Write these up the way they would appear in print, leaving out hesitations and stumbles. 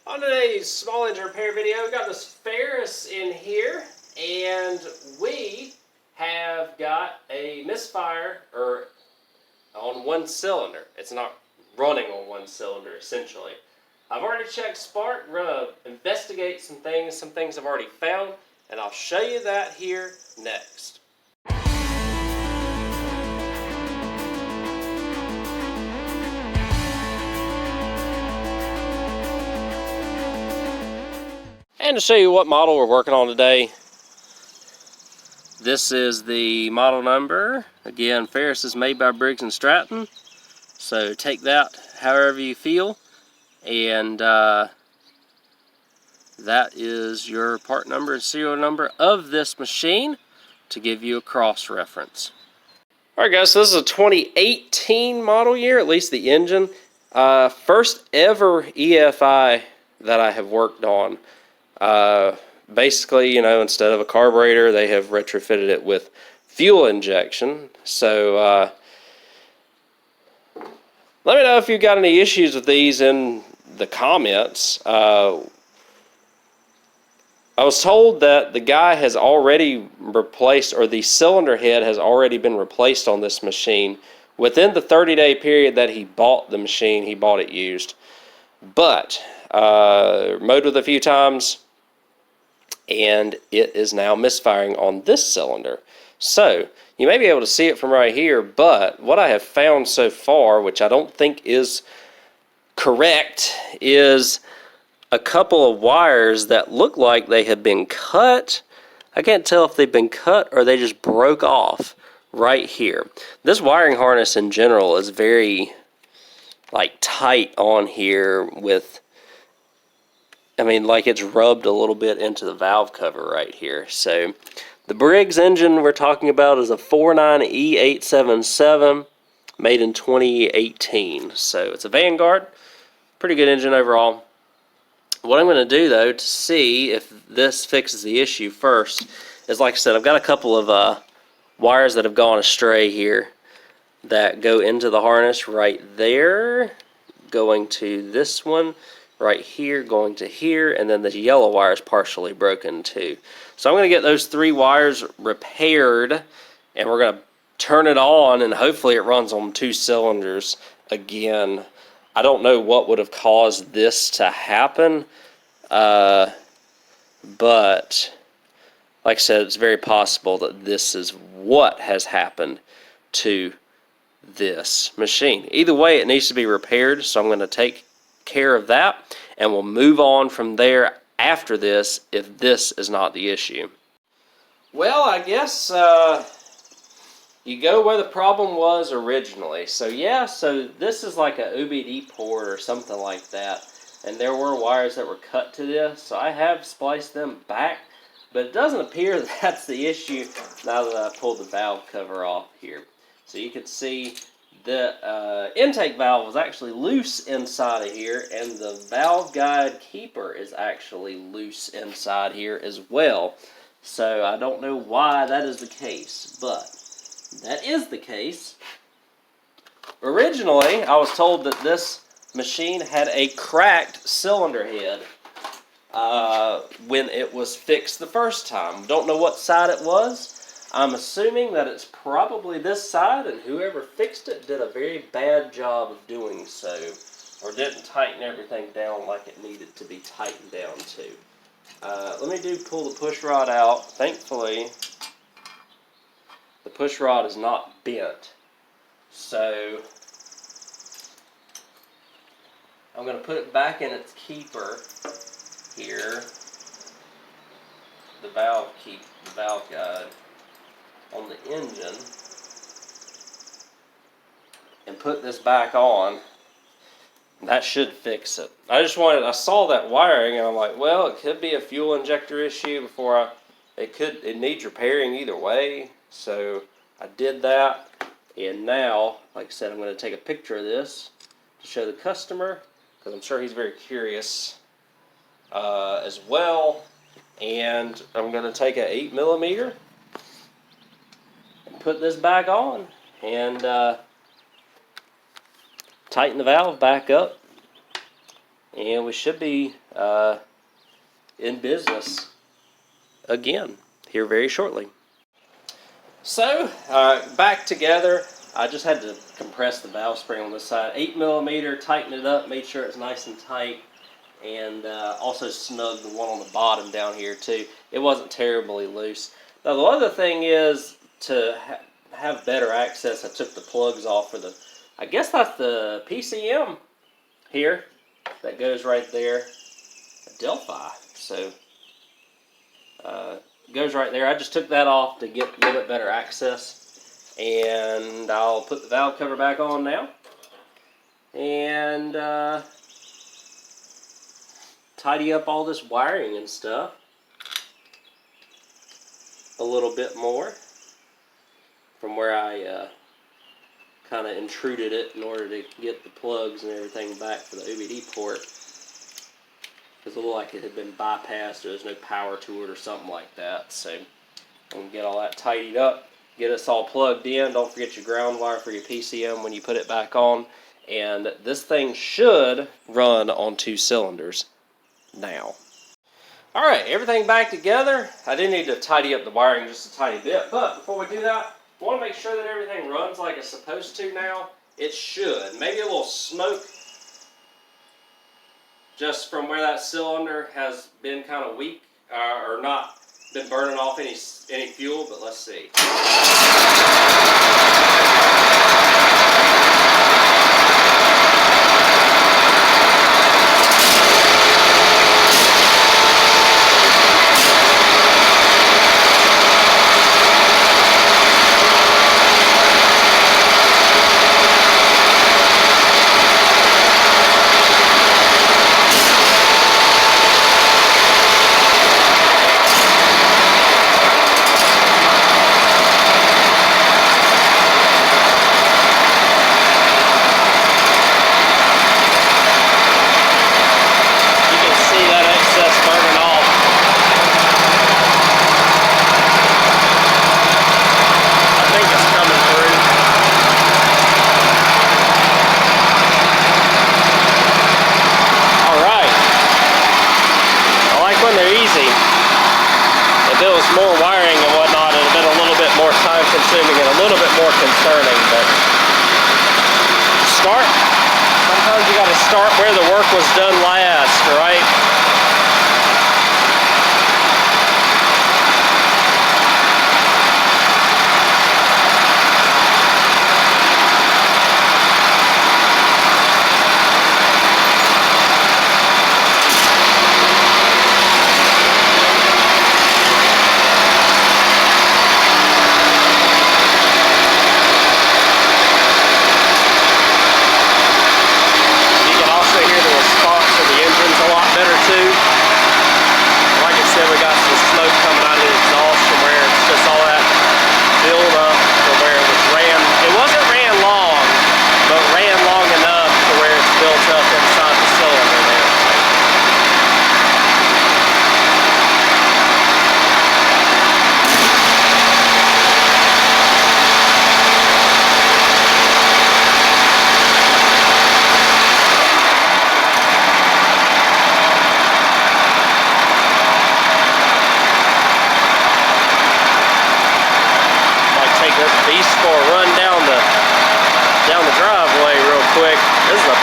On today's small engine repair video, we got this Ferris in here, and we have got a misfire on one cylinder. It's not running on one cylinder, essentially. I've already checked spark. We're going to investigate some things I've already found, and I'll show you that here next. And to show you what model we're working on today, this is the model number. Again, Ferris is made by Briggs and Stratton, so take that however you feel. And that is your part number and serial number of this machine to give you a cross reference. Alright guys, so this is a 2018 model year, at least the engine. First ever EFI that I have worked on. Basically, instead of a carburetor, they have retrofitted it with fuel injection. So let me know if you've got any issues with these in the comments. I was told that the guy has already replaced, or the cylinder head has already been replaced on this machine within the 30-day period that he bought the machine. He bought it used, but mowed with a few times, and it is now misfiring on this cylinder. So you may be able to see it from right here, but what I have found so far, which I don't think is correct, is a couple of wires that look like they have been cut. I can't tell if they've been cut or they just broke off right here. This wiring harness in general is very tight on here with, like it's rubbed a little bit into the valve cover right here. So the Briggs engine we're talking about is a 49E877 made in 2018. So it's a Vanguard. Pretty good engine overall. What I'm going to do though to see if this fixes the issue first is, like I said, I've got a couple of wires that have gone astray here that go into the harness right there, going to this one right here, going to here, and then the yellow wire is partially broken too. So I'm going to get those three wires repaired, and we're going to turn it on, and hopefully it runs on two cylinders again. I don't know what would have caused this to happen, but like I said, it's very possible that this is what has happened to this machine. Either way, it needs to be repaired, so I'm going to take care of that, and we'll move on from there after this if this is not the issue. Well, I guess you go where the problem was originally. So yeah, so this is like a OBD port or something like that, and there were wires that were cut to this, so I have spliced them back, but it doesn't appear that's the issue now that I pulled the valve cover off here. So you can see the intake valve was actually loose inside of here, and the valve guide keeper is actually loose inside here as well. So I don't know why that is the case, but that is the case. Originally, I was told that this machine had a cracked cylinder head when it was fixed the first time. Don't know what side it was. I'm assuming that it's probably this side, and whoever fixed it did a very bad job of doing so, or didn't tighten everything down like it needed to be tightened down to. Let me pull the push rod out. Thankfully, the push rod is not bent, so I'm going to put it back in its keeper here, the valve guide on the engine, and put this back on. That should fix it. I saw that wiring, and I'm like, well, it could be a fuel injector issue it needs repairing either way. So I did that, and now, like I said, I'm going to take a picture of this to show the customer, because I'm sure he's very curious as well. And I'm going to take an 8mm and put this back on, and tighten the valve back up, and we should be in business again here very shortly. So, back together. I just had to compress the valve spring on this side. 8mm, tighten it up, made sure it's nice and tight, and also snug the one on the bottom down here too. It wasn't terribly loose. Now the other thing is to have better access. I took the plugs off for the, I guess that's the PCM here that goes right there, Delphi. So goes right there. I just took that off to get a little bit better access. And I'll put the valve cover back on now and tidy up all this wiring and stuff a little bit more from where I kind of intruded it in order to get the plugs and everything back for the OBD port, because it looked like it had been bypassed or there's no power to it or something like that. So I'm going to get all that tidied up. Get us all plugged in. Don't forget your ground wire for your PCM when you put it back on. And this thing should run on 2 cylinders now. Alright, everything back together. I do need to tidy up the wiring just a tiny bit. But before we do that, I want to make sure that everything runs like it's supposed to now. It should. Maybe a little smoke just from where that cylinder has been kind of weak or not been burning off any fuel, but let's see. Consuming and a little bit more concerning, but sometimes you got to start where the work was done last, right?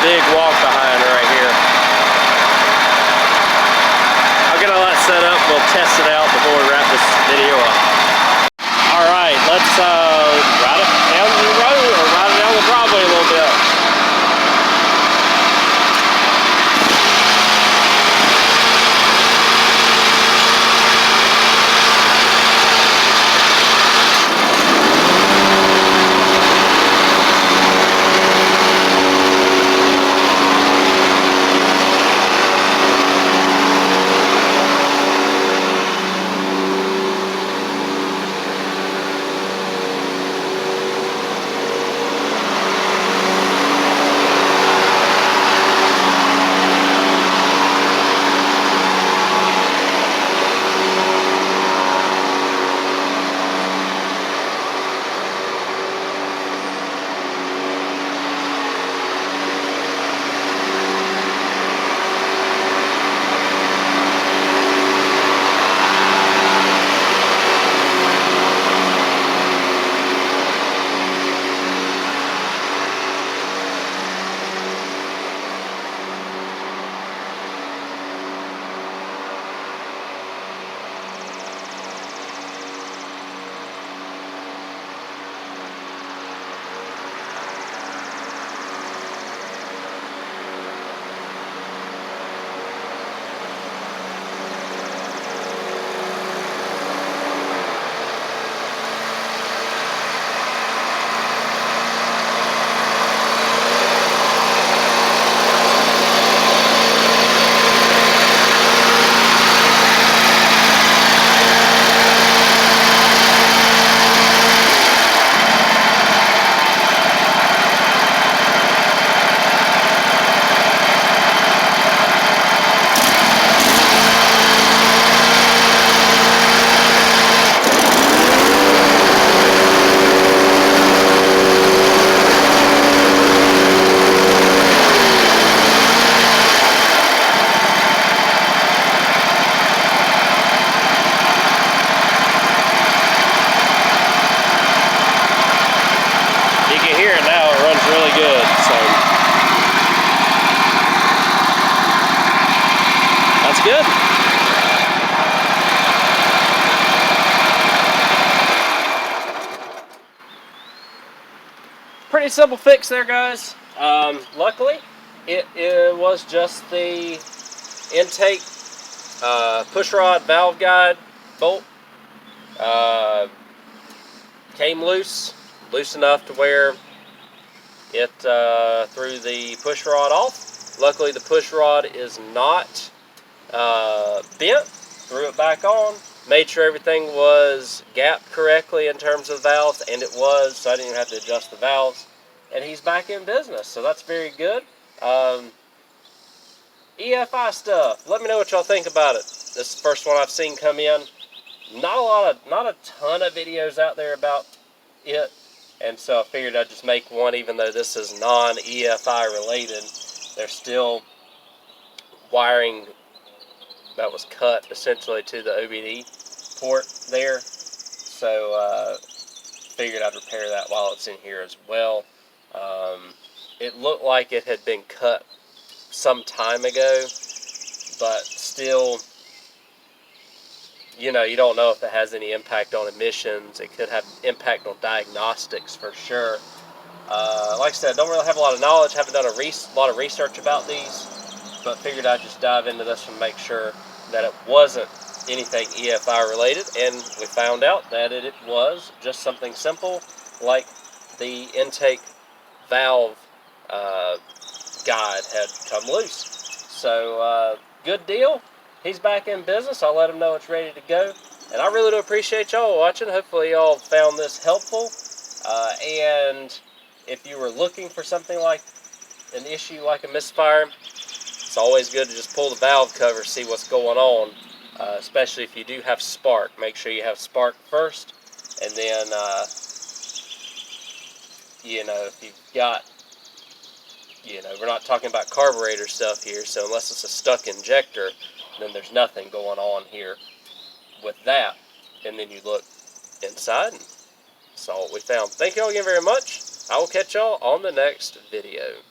Big walk behind right here. I'll get all that set up. We'll test it out before we wrap this video up. Alright, let's ride it down the road or ride it down the driveway a little bit. Looks good. Pretty simple fix there, guys. Luckily, it was just the intake push rod valve guide bolt. Came loose enough to where it threw the push rod off. Luckily, the push rod is not bent. Threw it back on. Made sure everything was gapped correctly in terms of valves, and it was, so I didn't even have to adjust the valves. And he's back in business, so that's very good. EFI stuff. Let me know what y'all think about it. This is the first one I've seen come in. Not a ton of videos out there about it, and so I figured I'd just make one, even though this is non-EFI related. There's still wiring that was cut essentially to the OBD port there, so figured I'd repair that while it's in here as well. It looked like it had been cut some time ago, but still, you know, you don't know if it has any impact on emissions. It could have impact on diagnostics for sure. Like I said, don't really have a lot of knowledge, haven't done a lot of research about these, but figured I'd just dive into this and make sure that it wasn't anything EFI related, and we found out that it was just something simple like the intake valve guide had come loose. So good deal. He's back in business. I'll let him know it's ready to go. And I really do appreciate y'all watching. Hopefully y'all found this helpful. And if you were looking for something like an issue like a misfire, it's always good to just pull the valve cover, see what's going on, especially if you do have spark. Make sure you have spark first, and then, you know, if you've got, you know, we're not talking about carburetor stuff here, so unless it's a stuck injector, then there's nothing going on here with that. And then you look inside and saw what we found. Thank you all again very much. I will catch y'all on the next video.